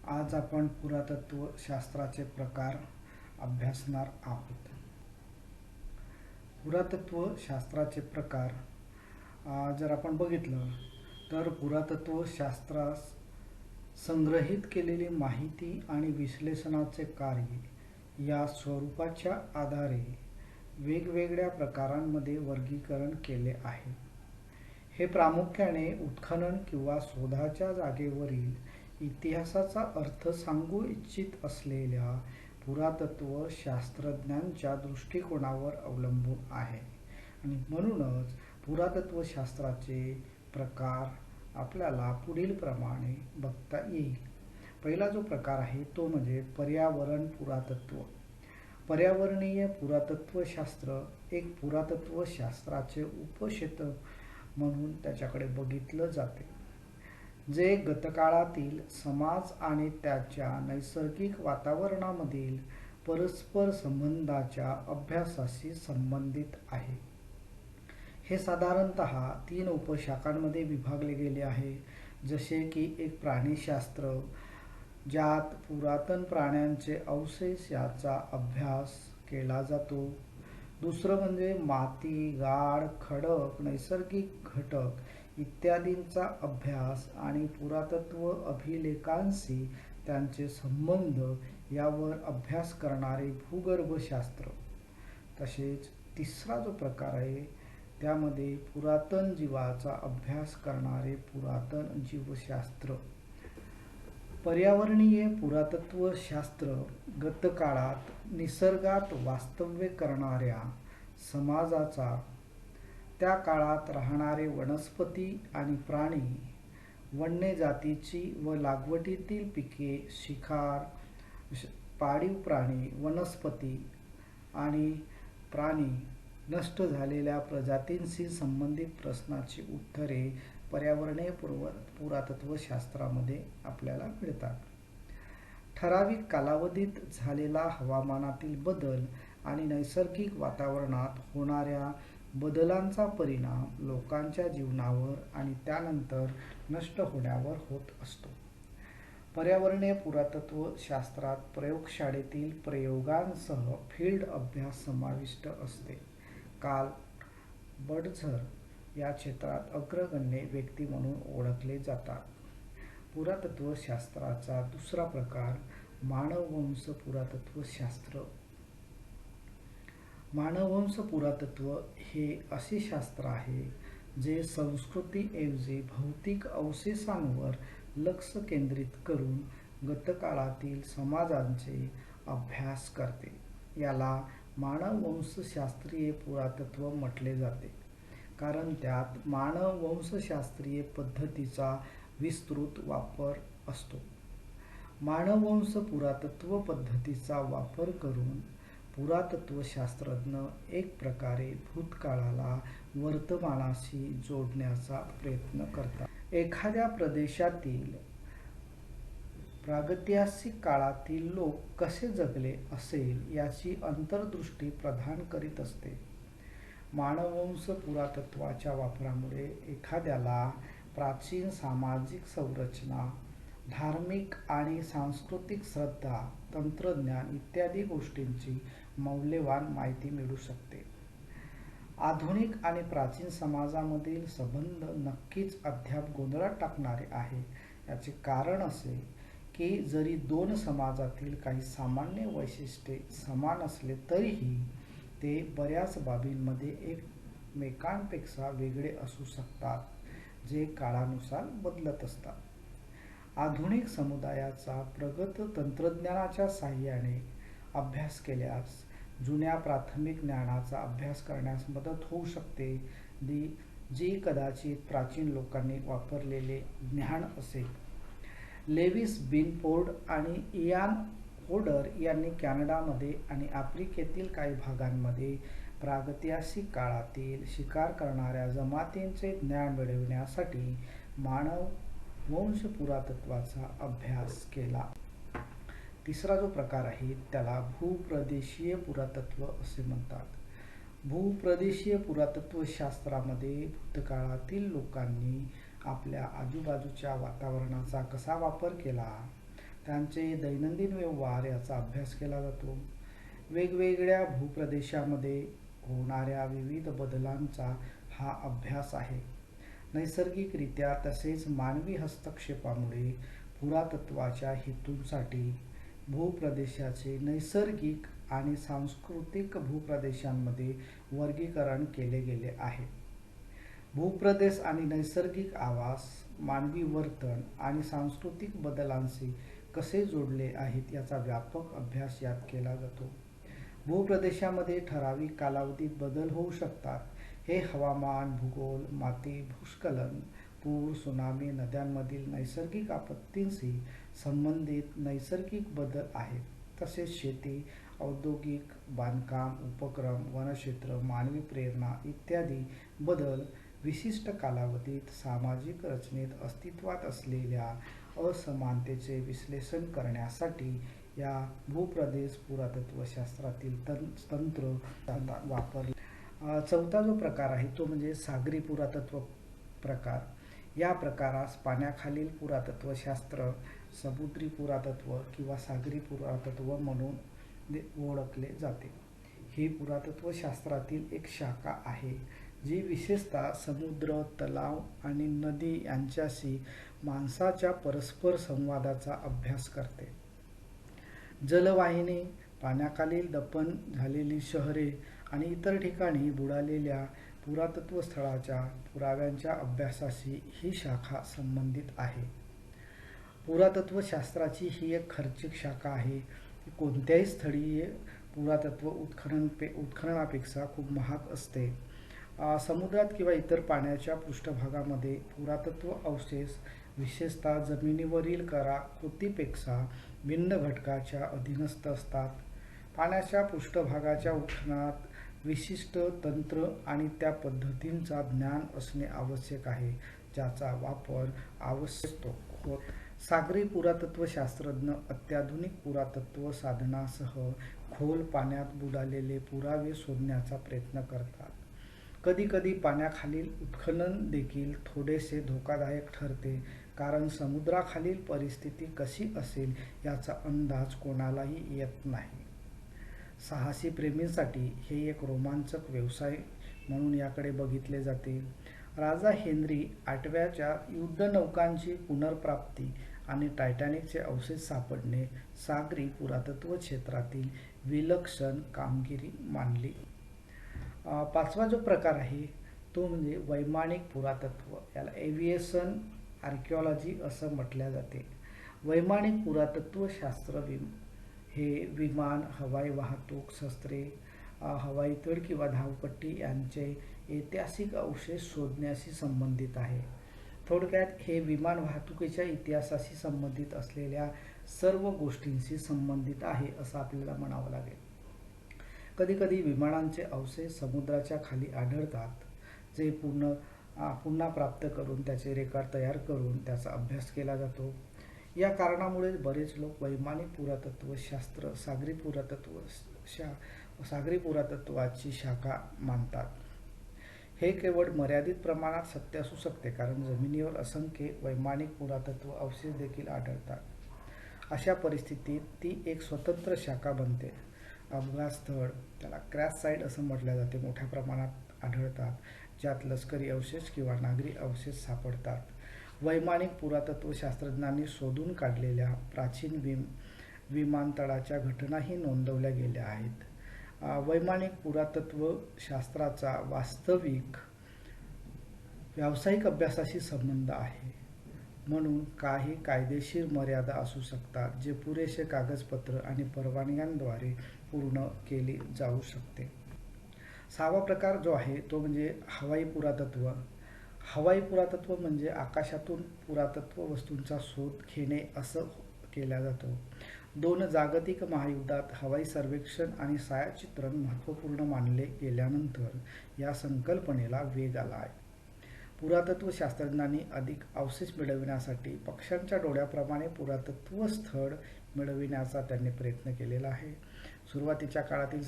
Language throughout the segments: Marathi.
आज आपण पुरातत्व शास्त्राचे प्रकार अभ्यासणार आहोत. पुरातत्व शास्त्राचे प्रकार जर आपण बघितलं तर पुरातत्व शास्त्रास संग्रहित केलेली माहिती आणि विश्लेषणाचे कार्य या स्वरूपाच्या आधारे वेगवेगळ्या प्रकारांमध्ये वर्गीकरण केले आहे. हे प्रामुख्याने उत्खनन किंवा शोधाच्या जागेवरील इतिहासाचा अर्थ सांगू इच्छित असलेल्या पुरातत्व शास्त्रज्ञांच्या दृष्टिकोनावर अवलंबून आहे आणि म्हणूनच पुरातत्व शास्त्राचे प्रकार आपल्याला पुढील प्रमाणे बघता येईल. पहिला जो प्रकार आहे तो म्हणजे पर्यावरण पुरातत्व. पर्यावरणीय पुरातत्व शास्त्र एक पुरातत्व शास्त्राचे उपक्षेत्र म्हणून त्याच्याकडे बघितलं जाते, जे गतकाळातील समाज आणि त्याच्या नैसर्गिक वातावरणामधील परस्पर संबंधाच्या अभ्यासाशी संबंधित आहे. हे साधारणतः 3 उपशाखांमध्ये विभागले गेले आहे, जसे की एक प्राणीशास्त्र, ज्यात पुरातन प्राण्यांचे अवशेष याचा अभ्यास केला जातो. दुसरं म्हणजे माती, गाळ, खडक, नैसर्गिक घटक इत्यादींचा अभ्यास आणि पुरातत्व अभिलेखांशी त्यांचे संबंध यावर अभ्यास करणारे भूगर्भशास्त्र. तसेच तिसरा जो प्रकार आहे त्यामध्ये पुरातन जीवाचा अभ्यास करणारे पुरातन जीवशास्त्र. पर्यावरणीय पुरातत्व शास्त्र गतकाळात निसर्गात वास्तव्य करणाऱ्या समाजाचा, त्या काळात राहणारे वनस्पती आणि प्राणी, वन्य जातीची व लागवडीतील पिके, शिकार, पाळीव प्राणी, वनस्पती आणि प्राणी, नष्ट झालेल्या प्रजातींशी संबंधित प्रश्नांची उत्तरे पर्यावरणीय पुरातत्व शास्त्रामध्ये आपल्याला मिळतात. ठराविक कालावधीत झालेला हवामानातील बदल आणि नैसर्गिक वातावरणात होणाऱ्या बदलांचा परिणाम लोकांच्या जीवनावर आणि त्यानंतर नष्ट होण्यावर होत असतो. पर्यावरणीय पुरातत्व शास्त्रात प्रयोगशाळेतील प्रयोगांसह फील्ड अभ्यास समाविष्ट असते. कार्ल बर्डझर या क्षेत्रात अग्रगण्य व्यक्ती म्हणून ओळखले जातात. पुरातत्व शास्त्राचा दुसरा प्रकार मानववंश पुरातत्व शास्त्र. मानववंश पुरातत्व हे असे शास्त्र आहे जे संस्कृतीऐवजी भौतिक अवशेषांवर लक्ष केंद्रित करून गतकाळातील समाजांचे अभ्यास करते. याला मानववंशशास्त्रीय पुरातत्व म्हटले जाते, कारण त्यात मानववंशशास्त्रीय पद्धतीचा विस्तृत वापर असतो. मानववंश पुरातत्व पद्धतीचा वापर करून पुरातत्व शास्त्रज्ञ एक प्रकारे भूतकाळाला वर्तमानाशी जोडण्याचा प्रयत्न करतात. एखाद्या प्रदेशातील प्रागैतिहासिक काळातील लोक कसे जगले असेल याची अंतर्दृष्टी प्रदान करीत असते. मानववंश पुरातत्वाच्या वापरामुळे एखाद्याला प्राचीन सामाजिक संरचना, धार्मिक आणि सांस्कृतिक श्रद्धा, तंत्रज्ञान इत्यादी गोष्टींची मौल्यवान माहिती मिळू शकते. आधुनिक आणि प्राचीन समाजामधील संबंध नक्कीच अद्याप गोंधळात टाकणारे आहे. याचे कारण असे की जरी दोन समाजातील काही सामान्य वैशिष्ट्ये समान असले तरीही ते बऱ्याच बाबींमध्ये एकमेकांपेक्षा वेगळे असू शकतात, जे काळानुसार बदलत असतात. आधुनिक समुदायाचा प्रगत तंत्रज्ञानाच्या साहाय्याने अभ्यास केल्यास जुन्या प्राथमिक ज्ञानाचा अभ्यास करण्यास मदत होऊ शकते, जी कदाचित प्राचीन लोकांनी वापरलेले ज्ञान असेल. लेविस बिनफोर्ड आणि इयान होडर यांनी कॅनडामध्ये आणि आफ्रिकेतील काही भागांमध्ये प्रागैतिहासिक काळातील शिकार करणाऱ्या जमातींचे ज्ञान मिळविण्यासाठी मानववंश पुरातत्वाचा अभ्यास केला. तिसरा जो प्रकार आहे त्याला भूप्रदेशीय पुरातत्व असे म्हणतात. भूप्रदेशीय पुरातत्व शास्त्रामध्ये भूतकाळातील लोकांनी आपल्या आजूबाजूच्या वातावरणाचा कसा वापर केला, त्यांचे दैनंदिन व्यवहार याचा अभ्यास केला जातो. वेगवेगळ्या भूप्रदेशामध्ये होणाऱ्या विविध बदलांचा हा अभ्यास आहे. नैसर्गिकरित्या तसेच मानवी हस्तक्षेपामुळे पुरातत्वाच्या हेतूंसाठी भूप्रदेशाचे नैसर्गिक आणि सांस्कृतिक भूप्रदेशांमध्ये वर्गीकरण केले गेले आहे. भूप्रदेश आणि नैसर्गिक आवास मानवी वर्तन आणि सांस्कृतिक बदलांशी कसे जोडले आहेत याचा व्यापक अभ्यास यात केला जातो. भूप्रदेशामध्ये ठराविक कालावधीत बदल होऊ शकतात. हे हवामान, भूगोल, माती, भूस्खलन, पूर, सुनामी, नद्यांमधील नैसर्गिक आपत्तींशी संबंधित नैसर्गिक बदल आहेत. तसेच शेती, औद्योगिक बांधकाम उपक्रम, वनक्षेत्र, मानवी प्रेरणा इत्यादी बदल विशिष्ट कालावधीत सामाजिक रचनेत अस्तित्वात असलेल्या असमानतेचे विश्लेषण करण्यासाठी या भूप्रदेश पुरातत्वशास्त्रातील तंत्र वापरले. चौथा जो प्रकार आहे तो म्हणजे सागरी पुरातत्व प्रकार. या प्रकारास पाण्याखालील पुरातत्वशास्त्र, समुद्री पुरातत्व किंवा सागरी पुरातत्व म्हणून ओळखले जाते. ही पुरातत्वशास्त्रातील एक शाखा आहे जी विशेषतः समुद्र, तलाव आणि नदी यांच्याशी माणसाच्या परस्पर संवादाचा अभ्यास करते. जलवाहिनी, पाण्याखालील दफन झालेली शहरे आणि इतर ठिकाणी बुडालेल्या पुरातत्व स्थळाच्या पुराव्यांच्या अभ्यासाशी ही शाखा संबंधित आहे. पुरातत्वशास्त्राची ही एक खर्चिक शाखा आहे. कोणत्याही स्थळीय पुरातत्व उत्खननापेक्षा खूप महाग असते. समुद्रात किंवा इतर पाण्याच्या पृष्ठभागामध्ये पुरातत्व अवशेष विशेषतः जमिनीवरील कलाकृतीपेक्षा भिन्न घटकाच्या अधीनस्थ असतात. पाण्याच्या पृष्ठभागाच्या उत्खननात विशिष्ट तंत्र आणि त्या पद्धतींचा ज्ञान असणे आवश्यक आहे ज्याचा वापर आवश्यक होत. सागरी पुरातत्वशास्त्रज्ञ अत्याधुनिक पुरातत्व साधनांसह खोल पाण्यात बुडालेले पुरावे शोधण्याचा प्रयत्न करतात. कधीकधी पाण्याखालील उत्खनन देखील थोडेसे धोकादायक ठरते कारण समुद्राखालील परिस्थिती कशी असेल याचा अंदाज कोणालाही येत नाही. साहसी प्रेमींसाठी हे एक रोमांचक व्यवसाय म्हणून याकडे बघितले जाते. राजा हेन्री आठव्याच्या युद्धनौकांची पुनर्प्राप्ती आणि टायटॅनिकचे अवशेष सापडणे सागरी पुरातत्व क्षेत्रातील विलक्षण कामगिरी मानली. पाचवा जो प्रकार आहे तो म्हणजे वैमानिक पुरातत्व. याला एव्हिएशन आर्किओलॉजी असं म्हटले जाते. वैमानिक पुरातत्वशास्त्र हे विमान, हवाई वाहतूक, शस्त्रे, हवाई तळ किंवा धावपट्टी यांचे ऐतिहासिक अवशेष शोधण्याशी संबंधित आहे. थोडक्यात हे विमान वाहतुकीच्या इतिहासाशी संबंधित असलेल्या सर्व गोष्टींशी संबंधित आहे असं आपल्याला म्हणावं लागेल. कधीकधी विमानांचे अवशेष समुद्राच्या खाली आढळतात जे पुन्हा प्राप्त करून त्याचे रेकॉर्ड तयार करून त्याचा अभ्यास केला जातो. या कारणामुळे बरेच लोक वैमानिक पुरातत्वशास्त्र सागरी पुरातत्वाची शाखा मानतात. हे केवळ मर्यादित प्रमाणात सत्य असू शकते कारण जमिनीवर असंख्य वैमानिक पुरातत्व अवशेष देखील आढळतात. अशा परिस्थितीत ती एक स्वतंत्र शाखा बनते. अपघात स्थळ, त्याला क्रॅश साईट असं म्हटले जाते, मोठ्या प्रमाणात आढळतात ज्यात लष्करी अवशेष किंवा नागरी अवशेष सापडतात. वैमानिक पुरातत्वशास्त्रज्ञांनी शोधून काढलेल्या प्राचीन विमानतळाच्या घटनाही नोंदवल्या गेल्या आहेत. वैमानिक पुरातत्वशास्त्राचा वास्तविक व्यावसायिक अभ्यासाशी संबंध आहे म्हणून काही कायदेशीर मर्यादा असू शकतात जे पुरेसे कागदपत्र आणि परवानग्यांद्वारे पूर्ण केले जाऊ शकते. सहावा प्रकार जो आहे तो म्हणजे हवाई पुरातत्व. हवाई पुरातत्व म्हणजे आकाशातून पुरातत्व वस्तूंचा शोध घेणे असं केला जातो. 2 जागतिक महायुद्धात हवाई सर्वेक्षण आणि छायाचित्रण महत्त्वपूर्ण मानले गेल्यानंतर या संकल्पनेला वेग आला आहे. पुरातत्वशास्त्रज्ञांनी अधिक अवशेष मिळविण्यासाठी पक्ष्यांच्या डोळ्याप्रमाणे पुरातत्व स्थळ मिळविण्याचा त्यांनी प्रयत्न केलेला आहे. सुरुवातीच्या काळातील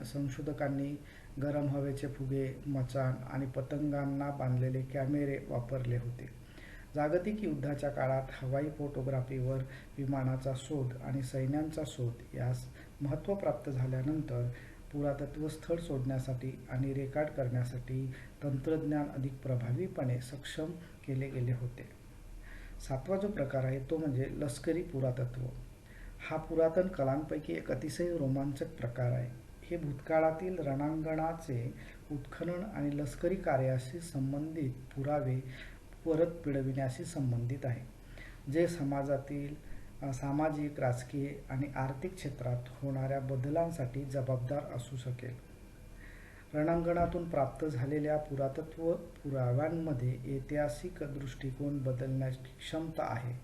संशोधकांनी गरम हवेचे फुगे, मचाण आणि पतंगांना बांधलेले कॅमेरे वापरले होते. जागतिक युद्धाच्या काळात हवाई फोटोग्राफीवर विमानाचा शोध आणि सैन्यांचा शोध यास महत्त्व प्राप्त झाल्यानंतर पुरातत्व स्थळ शोधण्यासाठी आणि रेकॉर्ड करण्यासाठी तंत्रज्ञान अधिक प्रभावीपणे सक्षम केले गेले होते. सातवा जो प्रकार आहे तो म्हणजे लष्करी पुरातत्व. हा पुरातन कलांपैकी एक अतिशय रोमांचक प्रकार आहे. हे भूतकाळातील रणांगणाचे उत्खनन आणि लष्करी कार्याशी संबंधित पुरावे परत मिळविण्याशी संबंधित आहे, जे समाजातील सामाजिक, राजकीय आणि आर्थिक क्षेत्रात होणाऱ्या बदलांसाठी जबाबदार असू शकेल. रणांगणातून प्राप्त झालेल्या पुरातत्व पुराव्यांमध्ये ऐतिहासिक दृष्टिकोन बदलण्याची क्षमता आहे,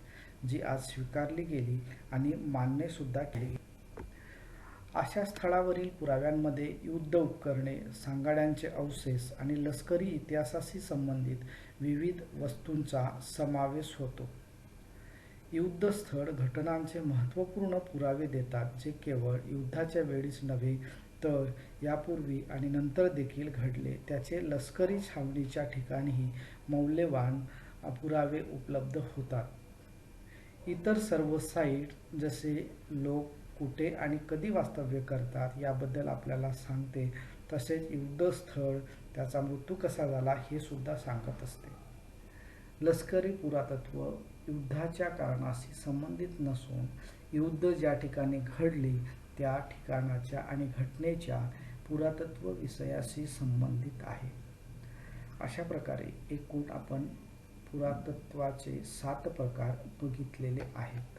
जी आज स्वीकारली गेली आणि मान्यसुद्धा केली गेली. अशा स्थळावरील पुराव्यांमध्ये युद्ध उपकरणे, सांगाड्यांचे अवशेष आणि लष्करी इतिहासाशी संबंधित विविध वस्तूंचा समावेश होतो. युद्धस्थळ घटनांचे महत्त्वपूर्ण पुरावे देतात, जे केवळ युद्धाच्या वेळीच नव्हे तर यापूर्वी आणि नंतर देखील घडले. त्याचे लष्करी छावणीच्या ठिकाणीही मौल्यवान पुरावे उपलब्ध होतात. इतर सर्व साईट, जसे लोक कुठे आणि कधी वास्तव्य करतात याबद्दल आपल्याला सांगते, तसेच युद्धस्थळ, त्याचा मृत्यू कसा झाला हे सुद्धा सांगत असते. लष्करी पुरातत्व युद्धाच्या कारणाशी संबंधित नसून युद्ध ज्या ठिकाणी घडले त्या ठिकाणाच्या आणि घटनेच्या पुरातत्व विषयाशी संबंधित आहे. अशा प्रकारे एकूण आपण पुरातत्वाचे 7 प्रकार बघितलेले आहेत.